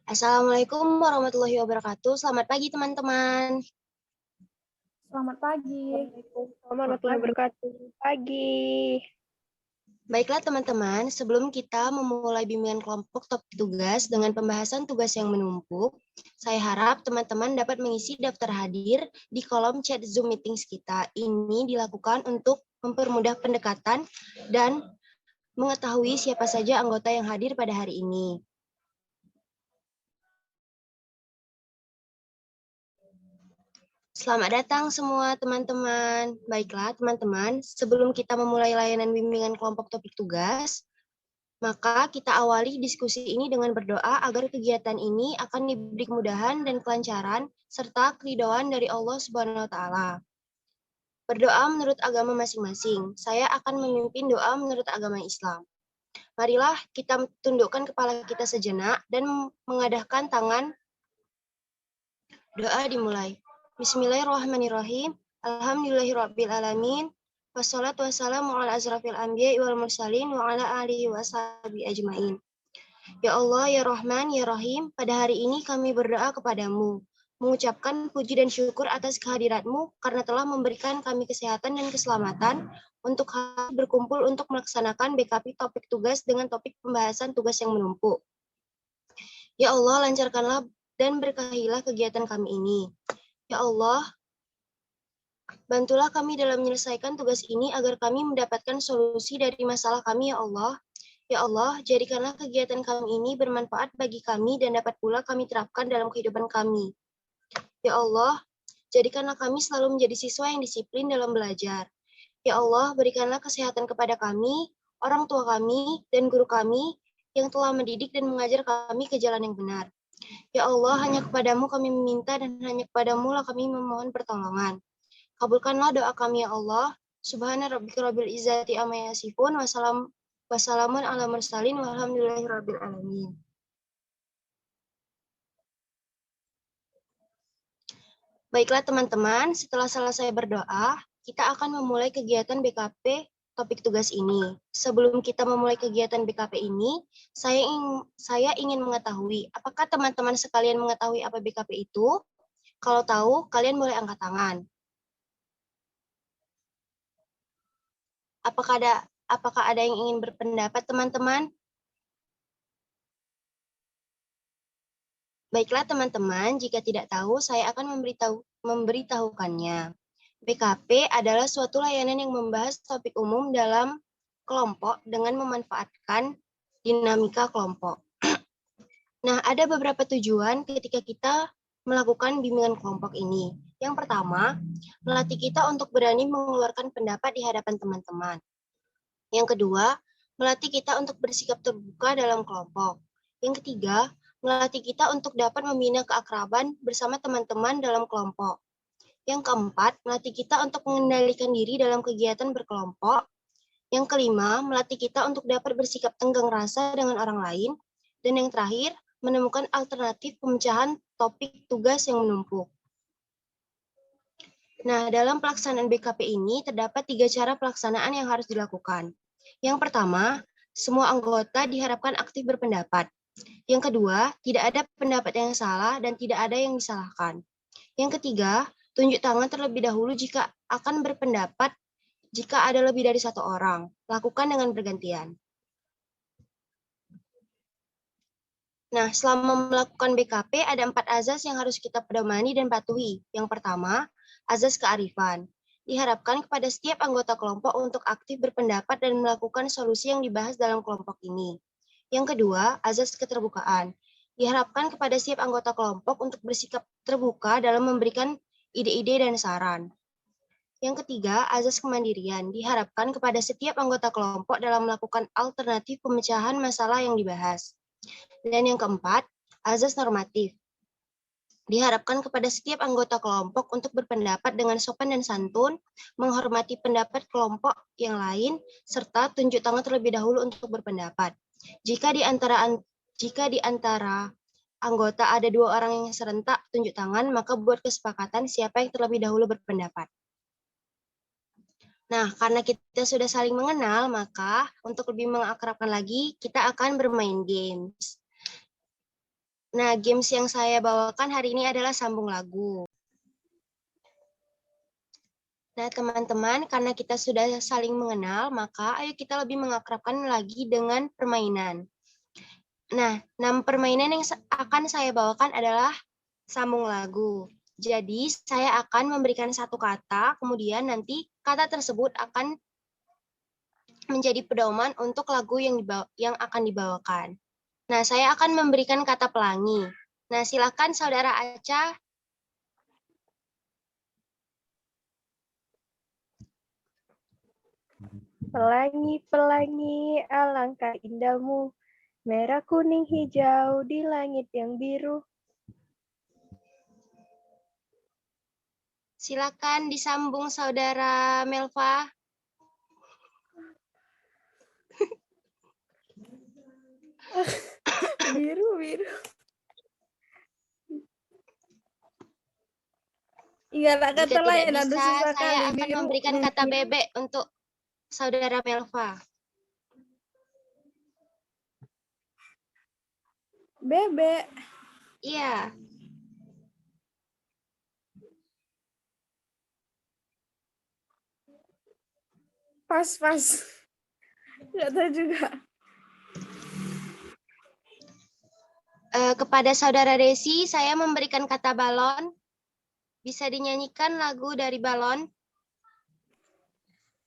Assalamualaikum warahmatullahi wabarakatuh. Selamat pagi, teman-teman. Selamat pagi. Waalaikumsalam warahmatullahi wabarakatuh. Pagi. Baiklah, teman-teman. Sebelum kita memulai bimbingan kelompok topik tugas dengan pembahasan tugas yang menumpuk, saya harap teman-teman dapat mengisi daftar hadir di kolom chat Zoom Meetings kita. Ini dilakukan untuk mempermudah pendekatan dan mengetahui siapa saja anggota yang hadir pada hari ini. Selamat datang semua teman-teman. Baiklah teman-teman, sebelum kita memulai layanan bimbingan kelompok topik tugas, maka kita awali diskusi ini dengan berdoa agar kegiatan ini akan diberi kemudahan dan kelancaran serta keridhaan dari Allah Subhanahu wa taala. Berdoa menurut agama masing-masing. Saya akan memimpin doa menurut agama Islam. Marilah kita tundukkan kepala kita sejenak dan mengadahkan tangan. Doa dimulai. Bismillahirrahmanirrahim. Alhamdulillahirabbil alamin. Wassalatu wassalamu ala asrafil anbiya'i wal mursalin wa ala alihi washabihi ajmain. Ya Allah, ya Rahman, ya Rahim, pada hari ini kami berdoa kepadamu, mengucapkan puji dan syukur atas kehadiratmu karena telah memberikan kami kesehatan dan keselamatan untuk berkumpul untuk melaksanakan BKP topik tugas dengan topik pembahasan tugas yang menumpuk. Ya Allah, lancarkanlah dan berkahilah kegiatan kami ini. Ya Allah, bantulah kami dalam menyelesaikan tugas ini agar kami mendapatkan solusi dari masalah kami, ya Allah. Ya Allah, jadikanlah kegiatan kami ini bermanfaat bagi kami dan dapat pula kami terapkan dalam kehidupan kami. Ya Allah, jadikanlah kami selalu menjadi siswa yang disiplin dalam belajar. Ya Allah, berikanlah kesehatan kepada kami, orang tua kami, dan guru kami yang telah mendidik dan mengajar kami ke jalan yang benar. Ya Allah, hanya kepadamu kami meminta dan hanya kepadamu lah kami memohon pertolongan. Kabulkanlah doa kami ya Allah. Subhana rabbika rabbil izzati amma yasifun. Wassalamun ala mursalin walhamdulillahi rabbil alamin. Baiklah teman-teman, setelah selesai berdoa, kita akan memulai kegiatan BKP topik tugas ini. Sebelum kita memulai kegiatan BKP ini, saya ingin mengetahui, apakah teman-teman sekalian mengetahui apa BKP itu? Kalau tahu, kalian boleh angkat tangan. Apakah ada yang ingin berpendapat, teman-teman? Baiklah, teman-teman, jika tidak tahu, saya akan memberitahukannya. BKP adalah suatu layanan yang membahas topik umum dalam kelompok dengan memanfaatkan dinamika kelompok. Nah, ada beberapa tujuan ketika kita melakukan bimbingan kelompok ini. Yang pertama, melatih kita untuk berani mengeluarkan pendapat di hadapan teman-teman. Yang kedua, melatih kita untuk bersikap terbuka dalam kelompok. Yang ketiga, melatih kita untuk dapat membina keakraban bersama teman-teman dalam kelompok. Yang keempat, melatih kita untuk mengendalikan diri dalam kegiatan berkelompok. Yang kelima, melatih kita untuk dapat bersikap tenggang rasa dengan orang lain. Dan yang terakhir, menemukan alternatif pemecahan topik tugas yang menumpuk. Nah, dalam pelaksanaan BKP ini terdapat 3 cara pelaksanaan yang harus dilakukan. Yang pertama, semua anggota diharapkan aktif berpendapat. Yang kedua, tidak ada pendapat yang salah dan tidak ada yang disalahkan. Yang ketiga, tunjuk tangan terlebih dahulu jika akan berpendapat jika ada lebih dari satu orang. Lakukan dengan bergantian. Nah, selama melakukan BKP ada 4 azas yang harus kita pedomani dan patuhi. Yang pertama, azas kearifan. Diharapkan kepada setiap anggota kelompok untuk aktif berpendapat dan melakukan solusi yang dibahas dalam kelompok ini. Yang kedua, azas keterbukaan. Diharapkan kepada setiap anggota kelompok untuk bersikap terbuka dalam memberikan ide-ide dan saran. Yang ketiga, azas kemandirian. Diharapkan kepada setiap anggota kelompok dalam melakukan alternatif pemecahan masalah yang dibahas. Dan yang keempat, azas normatif. Diharapkan kepada setiap anggota kelompok untuk berpendapat dengan sopan dan santun, menghormati pendapat kelompok yang lain, serta tunjuk tangan terlebih dahulu untuk berpendapat. Jika di antara anggota ada 2 orang yang serentak tunjuk tangan, maka buat kesepakatan siapa yang terlebih dahulu berpendapat. Nah, karena kita sudah saling mengenal, maka untuk lebih mengakrabkan lagi, kita akan bermain games. Nah, games yang saya bawakan hari ini adalah sambung lagu. Nah, teman-teman, karena kita sudah saling mengenal, maka ayo kita lebih mengakrabkan lagi dengan permainan. Nah, nama permainan yang akan saya bawakan adalah sambung lagu. Jadi, saya akan memberikan satu kata, kemudian nanti kata tersebut akan menjadi pedoman untuk lagu yang akan dibawakan. Nah, saya akan memberikan kata pelangi. Nah, silakan Saudara Aca. Pelangi, pelangi, alangkah indahmu. Merah, kuning, hijau di langit yang biru. Silakan disambung Saudara Melva. Biru, biru. Ingat Jika kata tidak lain, aduh bisa, susah saya kali. akan Biru. memberikan kata bebek untuk Saudara Melva. Bebek. Iya. Pas. Nggak tahu juga. Kepada Saudara Desi, saya memberikan kata balon. Bisa dinyanyikan lagu dari balon?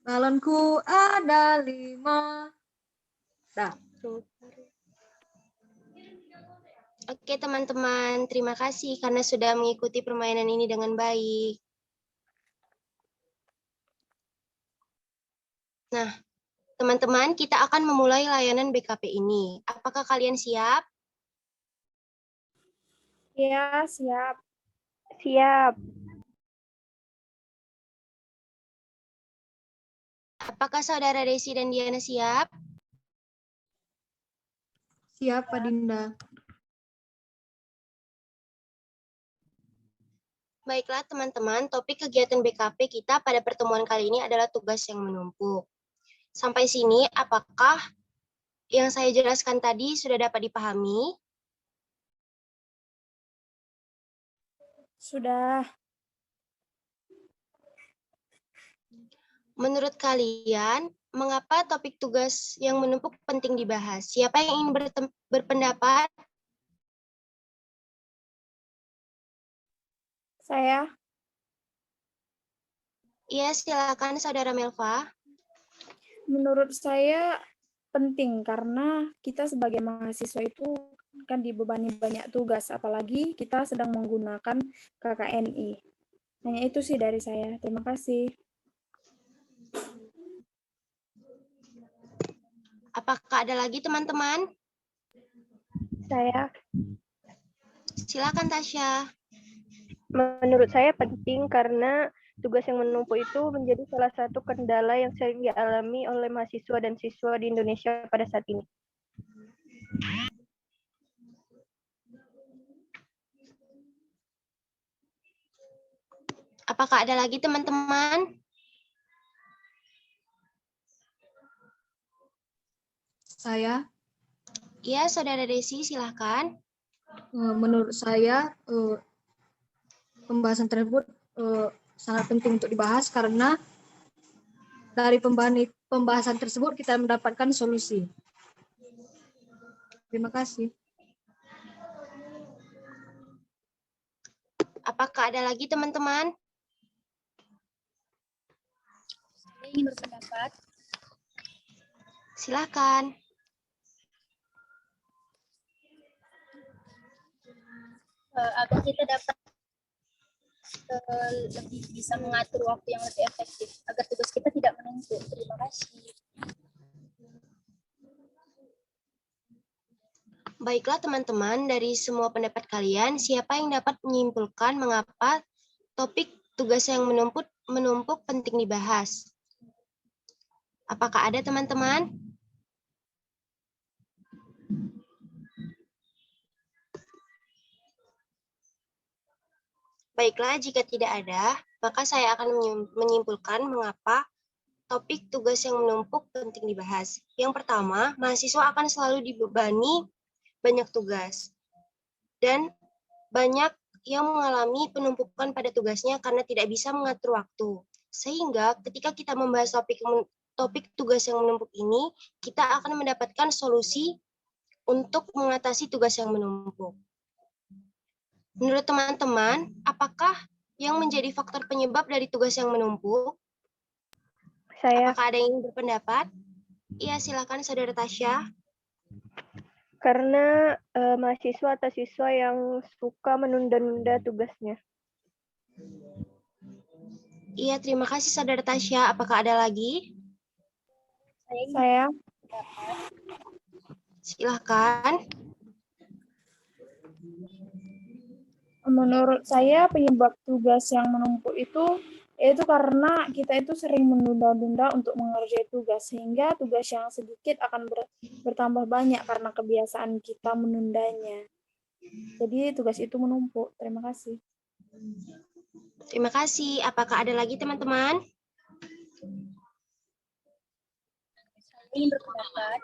Balonku ada 5. Dah. Oke, teman-teman. Terima kasih karena sudah mengikuti permainan ini dengan baik. Nah, teman-teman, kita akan memulai layanan BKP ini. Apakah kalian siap? Ya, siap. Siap. Apakah Saudara Desi dan Diana siap? Siap, Pak Dinda. Baiklah, teman-teman. Topik kegiatan BKP kita pada pertemuan kali ini adalah tugas yang menumpuk. Sampai sini, apakah yang saya jelaskan tadi sudah dapat dipahami? Sudah. Menurut kalian, mengapa topik tugas yang menumpuk penting dibahas? Siapa yang ingin berpendapat? Saya. Iya, silakan Saudara Melva. Menurut saya penting karena kita sebagai mahasiswa itu kan dibebani banyak tugas, apalagi kita sedang menggunakan KKNI. Hanya itu sih dari saya. Terima kasih. Apakah ada lagi teman-teman? Saya. Silakan Tasya. Menurut saya penting karena tugas yang menumpuk itu menjadi salah satu kendala yang sering dialami oleh mahasiswa dan siswa di Indonesia pada saat ini. Apakah ada lagi teman-teman? Saya, Iya, Saudara Desi, silakan. menurut saya, pembahasan tersebut sangat penting untuk dibahas karena dari pembahasan tersebut kita mendapatkan solusi. Terima kasih. Apakah ada lagi teman-teman? Saya ingin berpendapat. Silakan. Agar kita dapat lebih bisa mengatur waktu yang lebih efektif agar tugas kita tidak menumpuk. Terima kasih. Baiklah teman-teman, dari semua pendapat kalian, siapa yang dapat menyimpulkan mengapa topik tugas yang menumpuk penting dibahas? Apakah ada teman-teman? Baiklah, jika tidak ada, maka saya akan menyimpulkan mengapa topik tugas yang menumpuk penting dibahas. Yang pertama, mahasiswa akan selalu dibebani banyak tugas. dan banyak yang mengalami penumpukan pada tugasnya karena tidak bisa mengatur waktu. Sehingga ketika kita membahas topik tugas yang menumpuk ini, kita akan mendapatkan solusi untuk mengatasi tugas yang menumpuk. Menurut teman-teman, apakah yang menjadi faktor penyebab dari tugas yang menumpuk? Saya, Apakah ada yang ingin berpendapat? Iya, silakan Saudara Tasya. karena mahasiswa atau siswa yang suka menunda-nunda tugasnya. Iya, terima kasih Saudara Tasya. Apakah ada lagi? Saya Silakan. Menurut saya penyebab tugas yang menumpuk itu yaitu karena kita itu sering menunda-nunda untuk mengerjakan tugas, sehingga tugas yang sedikit akan bertambah banyak karena kebiasaan kita menundanya. Jadi tugas itu menumpuk. Terima kasih. Terima kasih. Apakah ada lagi teman-teman? Saya ingin berpendapat.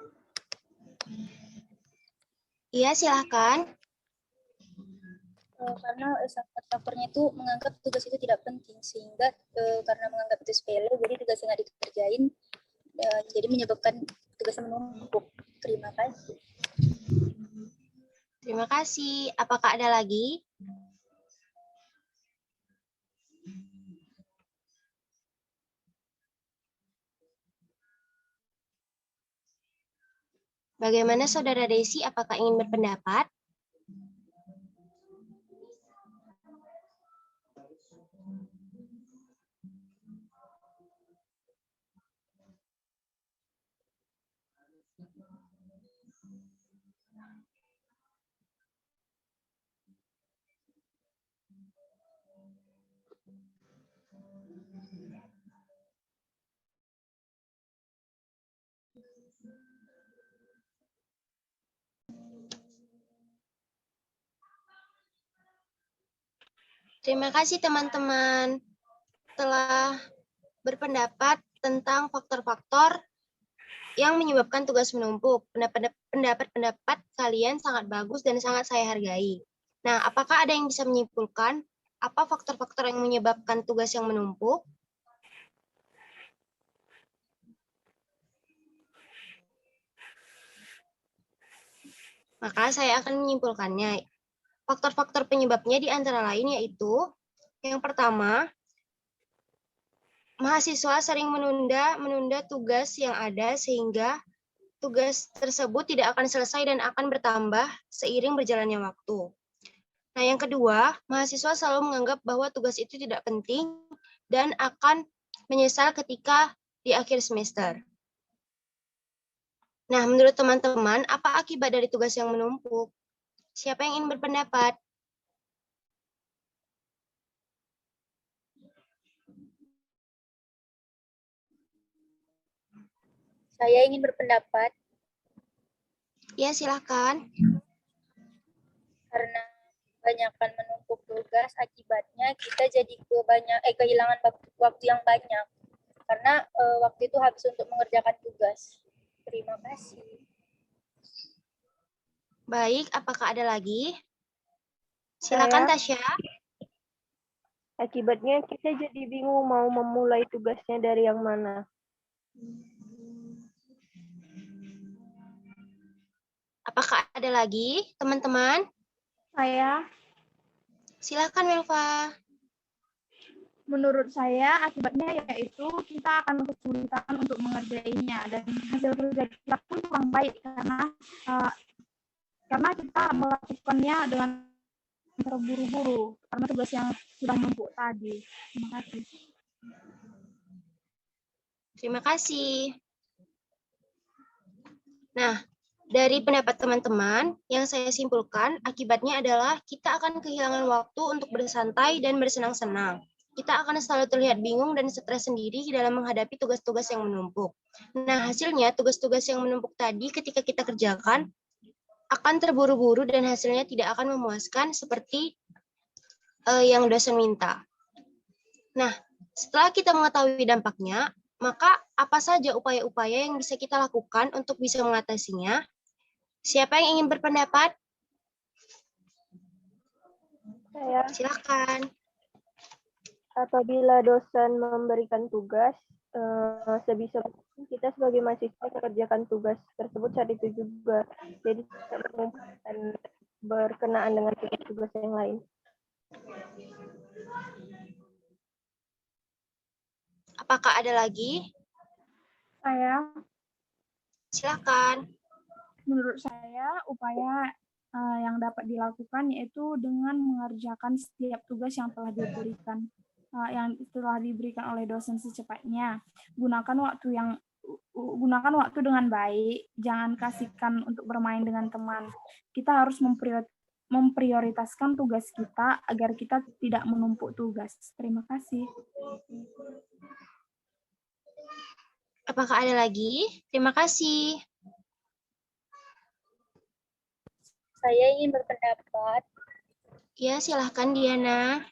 Iya, silakan. Karena faktornya itu menganggap tugas itu tidak penting, sehingga karena menganggap itu sepele, jadi tugas yang nggak dikerjain, jadi menyebabkan tugas menumpuk. Terima kasih. Terima kasih. Apakah ada lagi? Bagaimana Saudara Desi? Apakah ingin berpendapat? Terima kasih teman-teman telah berpendapat tentang faktor-faktor yang menyebabkan tugas menumpuk. Pendapat-pendapat kalian sangat bagus dan sangat saya hargai. Nah, apakah ada yang bisa menyimpulkan apa faktor-faktor yang menyebabkan tugas yang menumpuk? Maka saya akan menyimpulkannya. Faktor-faktor penyebabnya di antara lain yaitu, yang pertama, mahasiswa sering menunda tugas yang ada sehingga tugas tersebut tidak akan selesai dan akan bertambah seiring berjalannya waktu. Nah, yang kedua, mahasiswa selalu menganggap bahwa tugas itu tidak penting dan akan menyesal ketika di akhir semester. Nah, menurut teman-teman, apa akibat dari tugas yang menumpuk? Siapa yang ingin berpendapat? Saya ingin berpendapat Ya, silakan. karena kebanyakan menumpuk tugas, akibatnya kita jadi kehilangan waktu yang banyak. Karena waktu itu habis untuk mengerjakan tugas. Terima kasih. Baik, apakah ada lagi? Silakan Tasya. Akibatnya kita jadi bingung mau memulai tugasnya dari yang mana. Apakah ada lagi, teman-teman? Saya, Silakan Melva. menurut saya akibatnya yaitu kita akan kesulitan untuk mengerjainya dan hasil kerja kita pun kurang baik karena kita melakukannya dengan terburu-buru karena tugas yang sudah menumpuk tadi. Terima kasih. Terima kasih. Nah, dari pendapat teman-teman, yang saya simpulkan akibatnya adalah kita akan kehilangan waktu untuk bersantai dan bersenang-senang. Kita akan selalu terlihat bingung dan stres sendiri dalam menghadapi tugas-tugas yang menumpuk. Nah, hasilnya tugas-tugas yang menumpuk tadi ketika kita kerjakan akan terburu-buru dan hasilnya tidak akan memuaskan seperti yang dosen minta. Nah, setelah kita mengetahui dampaknya, maka apa saja upaya-upaya yang bisa kita lakukan untuk bisa mengatasinya? Siapa yang ingin berpendapat? Saya, Silakan. apabila dosen memberikan tugas, sebisa mungkin kita sebagai mahasiswa mengerjakan tugas tersebut saat itu juga. Jadi tidak mengumpulkan berkenaan dengan tugas-tugas yang lain. Apakah ada lagi? Saya, Silakan. menurut saya, upaya yang dapat dilakukan yaitu dengan mengerjakan setiap tugas yang telah diberikan oleh dosen secepatnya. Gunakan waktu dengan baik, jangan kasihkan untuk bermain dengan teman. Kita harus memprioritaskan tugas kita agar kita tidak menumpuk tugas. Terima kasih. Apakah ada lagi? Terima kasih. Saya ingin berpendapat. Ya, silahkan Diana.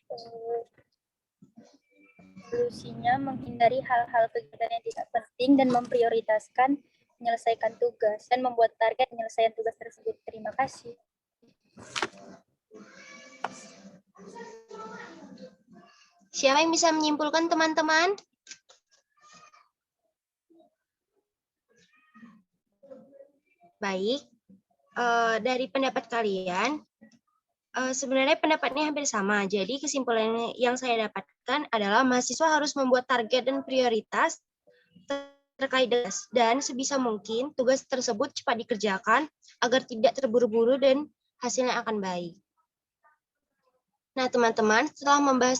Solusinya menghindari hal-hal kegiatan yang tidak penting dan memprioritaskan menyelesaikan tugas dan membuat target penyelesaian tugas tersebut. Terima kasih. Siapa yang bisa menyimpulkan teman-teman? Baik. Dari pendapat kalian, sebenarnya pendapatnya hampir sama. Jadi kesimpulan yang saya dapatkan adalah mahasiswa harus membuat target dan prioritas terkait dan sebisa mungkin tugas tersebut cepat dikerjakan agar tidak terburu-buru dan hasilnya akan baik. Nah, teman-teman, setelah membahas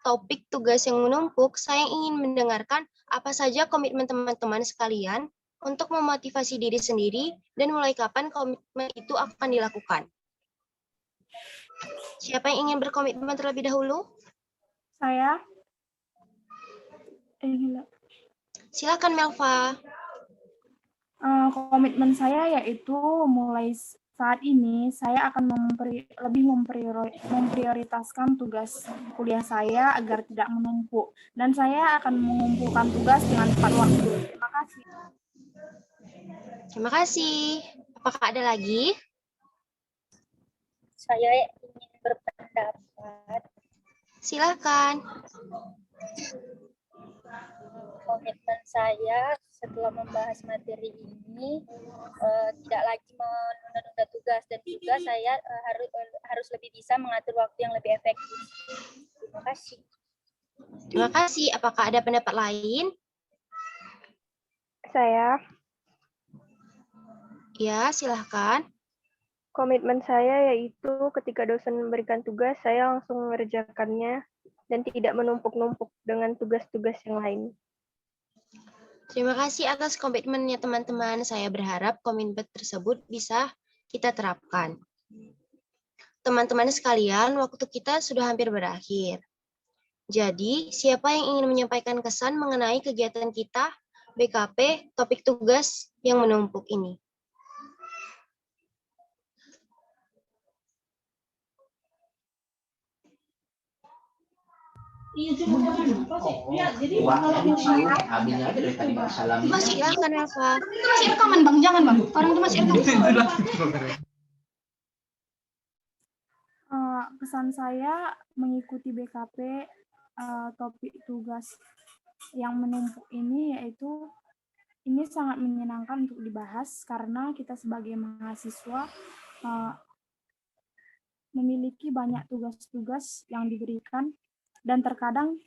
topik tugas yang menumpuk, saya ingin mendengarkan apa saja komitmen teman-teman sekalian untuk memotivasi diri sendiri dan mulai kapan komitmen itu akan dilakukan. Siapa yang ingin berkomitmen terlebih dahulu? Saya. Silakan Melva. Komitmen saya yaitu mulai saat ini saya akan memprioritaskan tugas kuliah saya agar tidak menumpuk, dan saya akan mengumpulkan tugas dengan tepat waktu. Terima kasih. Terima kasih. Apakah ada lagi? Saya ingin berpendapat. Silakan. Komitmen saya setelah membahas materi ini tidak lagi menunda tugas, dan juga saya harus lebih bisa mengatur waktu yang lebih efektif. Terima kasih. Terima kasih. Apakah ada pendapat lain? Saya, Ya, silahkan. komitmen saya yaitu ketika dosen memberikan tugas, saya langsung mengerjakannya dan tidak menumpuk-numpuk dengan tugas-tugas yang lain. Terima kasih atas komitmennya teman-teman. Saya berharap komitmen tersebut bisa kita terapkan. Teman-teman sekalian, waktu kita sudah hampir berakhir. Jadi, siapa yang ingin menyampaikan kesan mengenai kegiatan kita, BKP, topik tugas yang menumpuk ini? Masih silakan Elva. Masih rekaman Bang, jangan Bang. Orang itu masih rekaman. Pesan saya mengikuti BKP topik tugas yang menumpuk ini yaitu ini sangat menyenangkan untuk dibahas karena kita sebagai mahasiswa memiliki banyak tugas-tugas yang diberikan, dan terkadang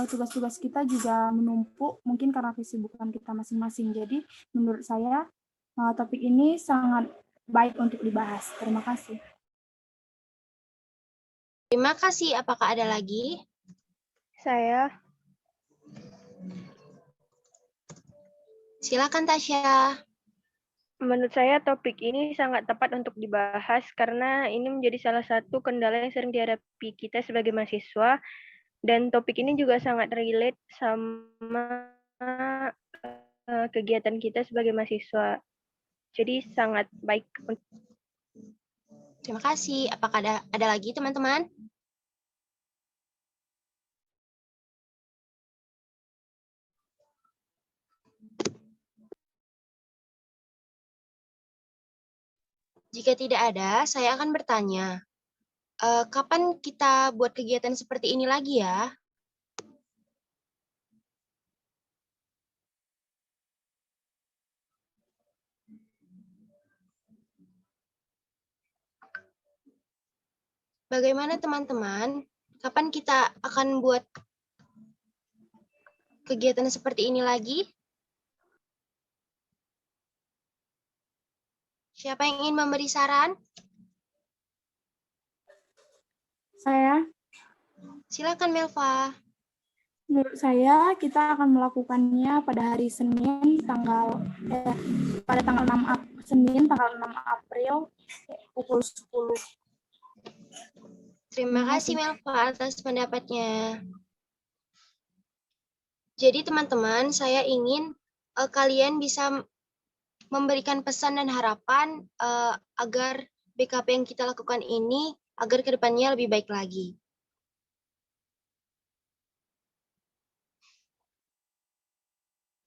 tugas-tugas kita juga menumpuk mungkin karena kesibukan kita masing-masing. Jadi menurut saya topik ini sangat baik untuk dibahas. Terima kasih. Terima kasih. Apakah ada lagi? Saya, Silakan Tasya. menurut saya topik ini sangat tepat untuk dibahas karena ini menjadi salah satu kendala yang sering dihadapi kita sebagai mahasiswa, dan topik ini juga sangat relate sama kegiatan kita sebagai mahasiswa. Jadi sangat baik. Terima kasih. Apakah ada lagi teman-teman? Jika tidak ada, saya akan bertanya. Kapan kita buat kegiatan seperti ini lagi ya? Bagaimana teman-teman? Kapan kita akan buat kegiatan seperti ini lagi? Siapa yang ingin memberi saran? Saya, Silakan Melva. menurut saya kita akan melakukannya pada hari Senin pada tanggal 6 April pukul 10. Terima kasih Melva atas pendapatnya. Jadi teman-teman, saya ingin kalian bisa memberikan pesan dan harapan agar BKP yang kita lakukan ini agar kedepannya lebih baik lagi.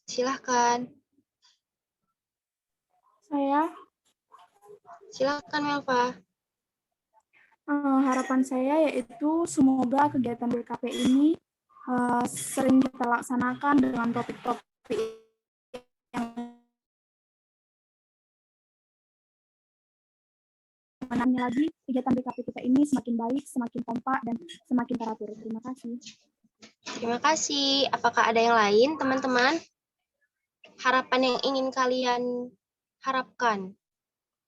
Silahkan. Silahkan Melva. Harapan saya yaitu semoga kegiatan BKP ini sering kita laksanakan dengan topik-topik yang menariknya lagi, kegiatan BKP kita ini semakin baik, semakin kompak, dan semakin teratur. Terima kasih. Terima kasih. Apakah ada yang lain, teman-teman? Harapan yang ingin kalian harapkan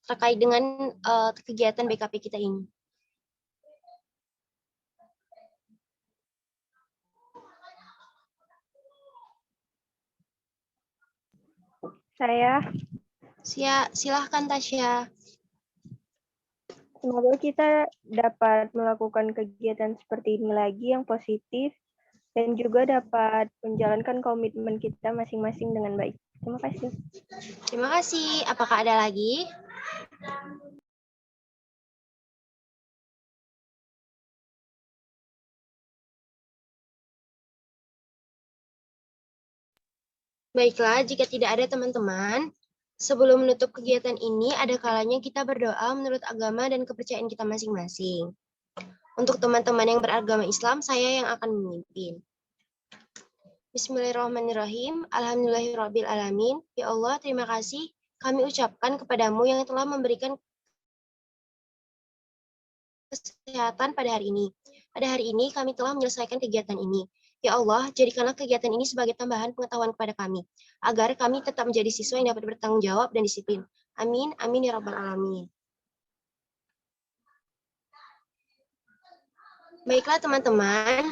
terkait dengan kegiatan BKP kita ini? Saya, Silahkan Tasya. semoga kita dapat melakukan kegiatan seperti ini lagi yang positif dan juga dapat menjalankan komitmen kita masing-masing dengan baik. Terima kasih. Terima kasih. Apakah ada lagi? Baiklah, jika tidak ada teman-teman, sebelum menutup kegiatan ini, ada kalanya kita berdoa menurut agama dan kepercayaan kita masing-masing. Untuk teman-teman yang beragama Islam, saya yang akan memimpin. Bismillahirrahmanirrahim. Alhamdulillahirrabbilalamin. Ya Allah, terima kasih kami ucapkan kepadamu yang telah memberikan kesehatan pada hari ini. Pada hari ini kami telah menyelesaikan kegiatan ini. Ya Allah, jadikanlah kegiatan ini sebagai tambahan pengetahuan kepada kami, agar kami tetap menjadi siswa yang dapat bertanggung jawab dan disiplin. Amin, amin ya rabbal alamin. Baiklah teman-teman,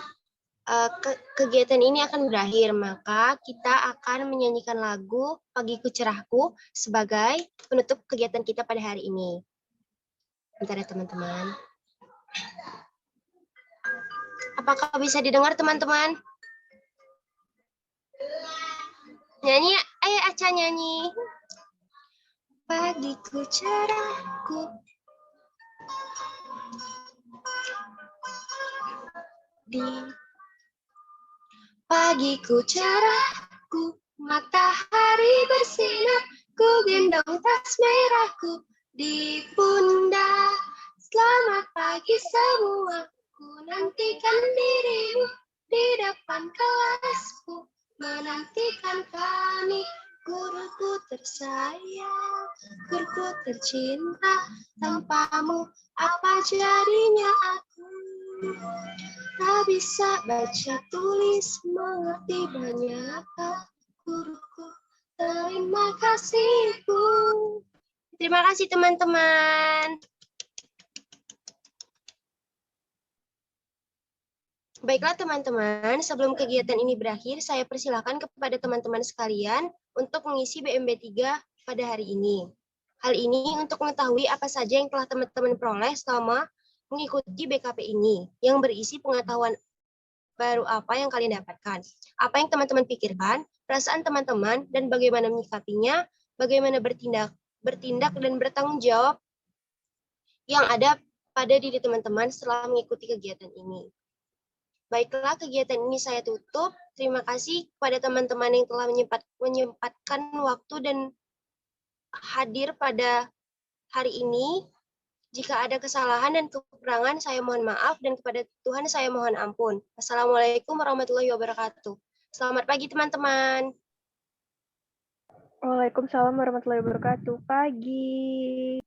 kegiatan ini akan berakhir, maka kita akan menyanyikan lagu Pagiku Cerahku sebagai penutup kegiatan kita pada hari ini. Bentar ya teman-teman. Apakah bisa didengar teman-teman? Nyanyi, ayo Aca nyanyi. Pagiku cerahku. Di pagiku cerahku, matahari bersinar, ku gendong tas merahku di pundak. Selamat pagi semua, ku nantikan dirimu di depan kelasku, menantikan kami, guruku tersayang, guruku tercinta, tanpamu apa jadinya aku? Tak bisa baca tulis, mengerti banyak hal, guruku, terima kasihku. Terima kasih teman-teman. Baiklah teman-teman, sebelum kegiatan ini berakhir, saya persilakan kepada teman-teman sekalian untuk mengisi BMB 3 pada hari ini. Hal ini untuk mengetahui apa saja yang telah teman-teman peroleh selama mengikuti BKP ini, yang berisi pengetahuan baru apa yang kalian dapatkan, apa yang teman-teman pikirkan, perasaan teman-teman, dan bagaimana menyikapinya, bagaimana bertindak dan bertanggung jawab yang ada pada diri teman-teman setelah mengikuti kegiatan ini. Baiklah, kegiatan ini saya tutup. Terima kasih kepada teman-teman yang telah menyempatkan waktu dan hadir pada hari ini. Jika ada kesalahan dan kekurangan, saya mohon maaf, dan kepada Tuhan saya mohon ampun. Assalamualaikum warahmatullahi wabarakatuh. Selamat pagi, teman-teman. Waalaikumsalam warahmatullahi wabarakatuh. Pagi.